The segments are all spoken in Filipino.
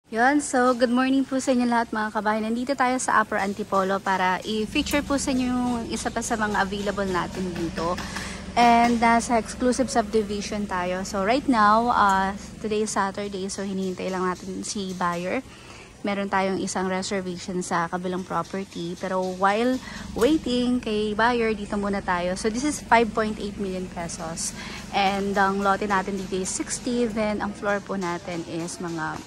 Yun, so good morning po sa inyo lahat mga kabahay. Nandito tayo sa Upper Antipolo para i-feature po sa inyo yung isa pa sa mga available natin dito. And sa exclusive subdivision tayo. So right now, today is Saturday, so hinihintay lang natin si buyer. Meron tayong isang reservation sa kabilang property. Pero while waiting kay buyer, dito muna tayo. So this is 5.8 million pesos. And ang lote natin dito is 60. Then ang floor po natin is mga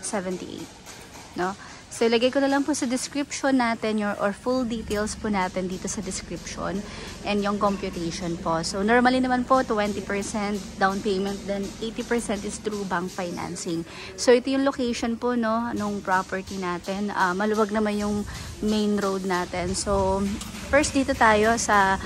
78, no? So ilagay ko na lang po sa description natin or full details po natin dito sa description and yung computation po. So normally naman po 20% down payment, then 80% is through bank financing. So ito yung location po, no, nung property natin. Maluwag naman yung main road natin. So first dito tayo sa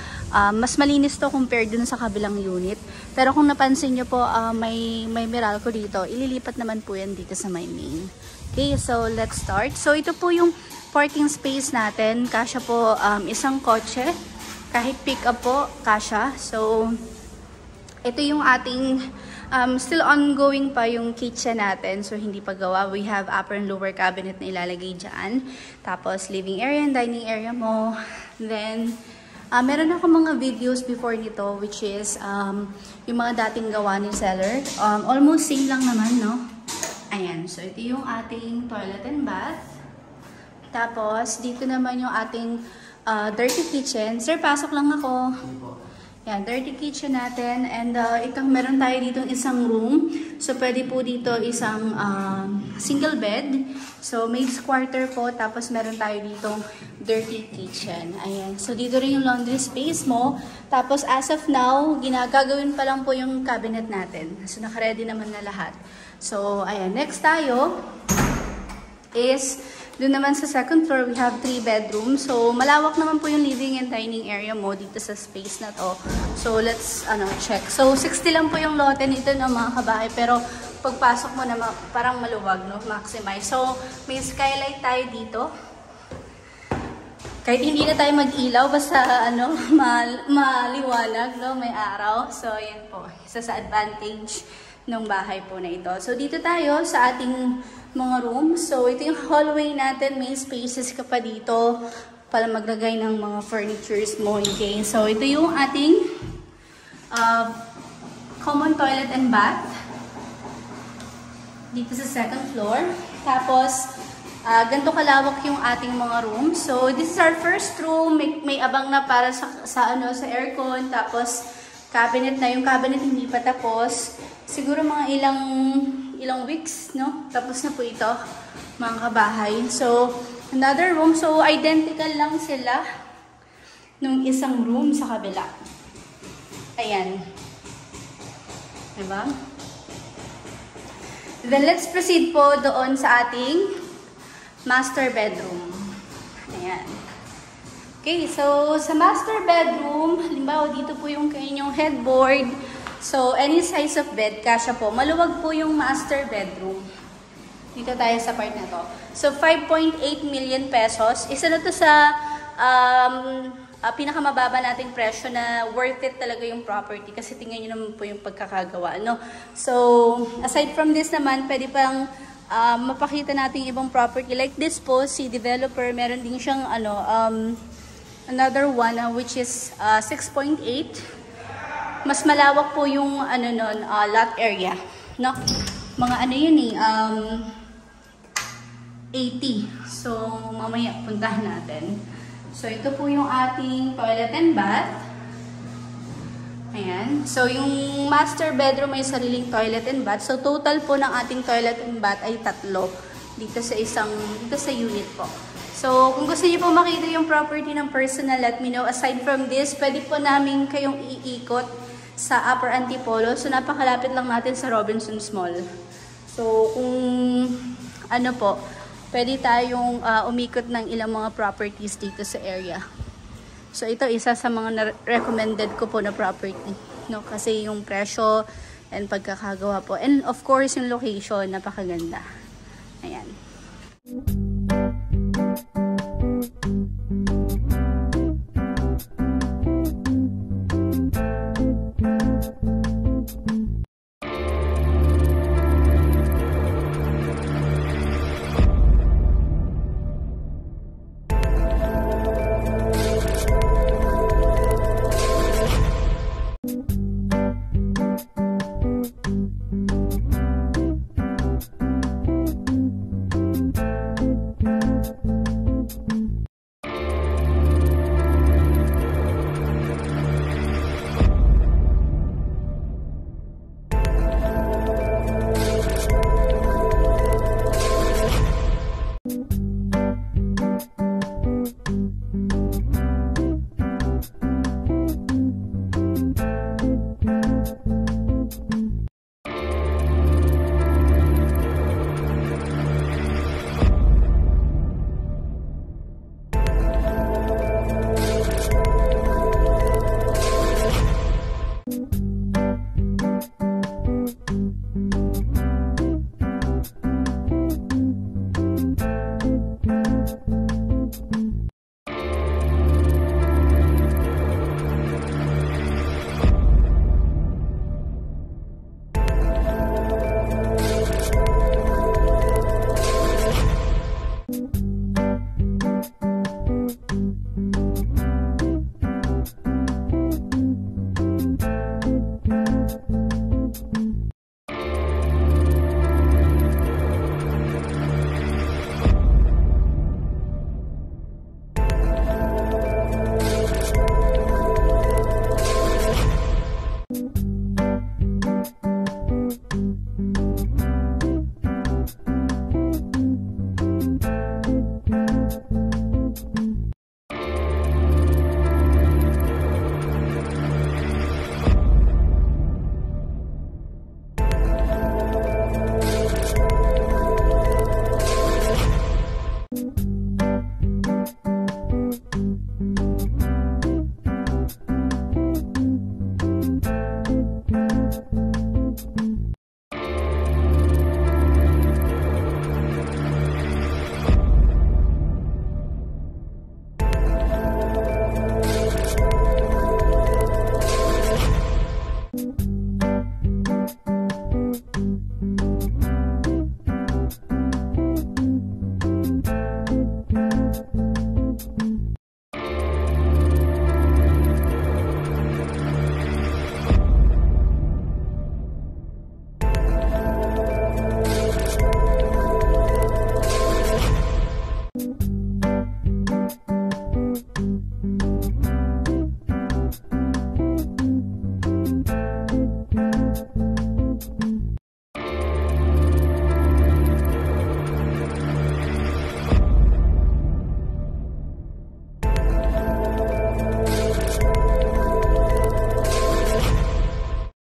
mas malinis to compared dun sa kabilang unit. Pero kung napansin nyo po, may Meralco dito. Ililipat naman po yan dito sa my main. Okay, so let's start. So ito po yung parking space natin. Kasya po isang kotse. Kahit pick up po, kasya. So ito yung ating still ongoing pa yung kitchen natin. So hindi pa gawa. We have upper and lower cabinet na ilalagay dyan. Tapos living area and dining area mo. Then meron ako mga videos before nito, which is yung mga dating gawa ni seller. Almost same lang naman, no? Ayan. So, ito yung ating toilet and bath. Tapos, dito naman yung ating dirty kitchen. Sir, pasok lang ako. Yan, dirty kitchen natin. And meron tayo dito isang room. So, pwede po dito isang single bed. So, maid's quarter po. Tapos, meron tayo ditong dirty kitchen. Ayan. So, dito rin yung laundry space mo. Tapos, as of now, ginagagawin pa lang po yung cabinet natin. So, naka-ready naman na lahat. So, ayan. Next tayo is doon naman sa second floor, we have 3 bedrooms. So, malawak naman po yung living and dining area mo dito sa space na to. So, let's check. So, 60 lang po yung lote nito ng mga kabahay. Pero, pagpasok mo na parang maluwag, no? Maximize. So, may skylight tayo dito. Kahit hindi na tayo mag-ilaw, basta maliwanag, no? May araw. So, yan po. Isa sa advantage ng bahay po na ito. So, dito tayo sa ating mga room. So, ito yung hallway natin. May spaces ka pa dito para maglagay ng mga furnitures mo. Okay? So, ito yung ating common toilet and bath. Dito sa second floor. Tapos, ganito kalawak yung ating mga room. So, this is our first room. May abang na para sa aircon. Tapos, cabinet na. Yung cabinet hindi pa tapos. Siguro mga ilang weeks, no? Tapos na po ito, mga kabahay. So, another room. So, identical lang sila nung isang room sa kabila. Ayan. Diba? Then, let's proceed po doon sa ating master bedroom. Ayan. Okay, so, sa master bedroom, halimbawa, dito po yung kanyang headboard. So, any size of bed, kasya po. Maluwag po yung master bedroom. Dito tayo sa part na to. So, 5.8 million pesos. Isa na to sa pinakamababa nating presyo na worth it talaga yung property. Kasi tingnan nyo naman po yung pagkakagawa, no? So, aside from this naman, pwede pang mapakita natin ibang property. Like this po, si developer, meron din siyang another one, which is 6.8. Mas malawak po yung lot area, no? Mga yun eh, 80. So, mamaya puntahan natin. So, ito po yung ating toilet and bath. Ayan. So, yung master bedroom may sariling toilet and bath. So, total po ng ating toilet and bath ay 3 dito sa unit po. So, kung gusto niyo po makita yung property ng personal, let me know. Aside from this, pwede po namin kayong iikot sa Upper Antipolo. So, napakalapit lang natin sa Robinsons Mall. So, kung pwede tayong umikot ng ilang mga properties dito sa area. So, ito isa sa mga recommended ko po na property, no? Kasi yung presyo and pagkakagawa po. And of course, yung location, napakaganda. Ayan.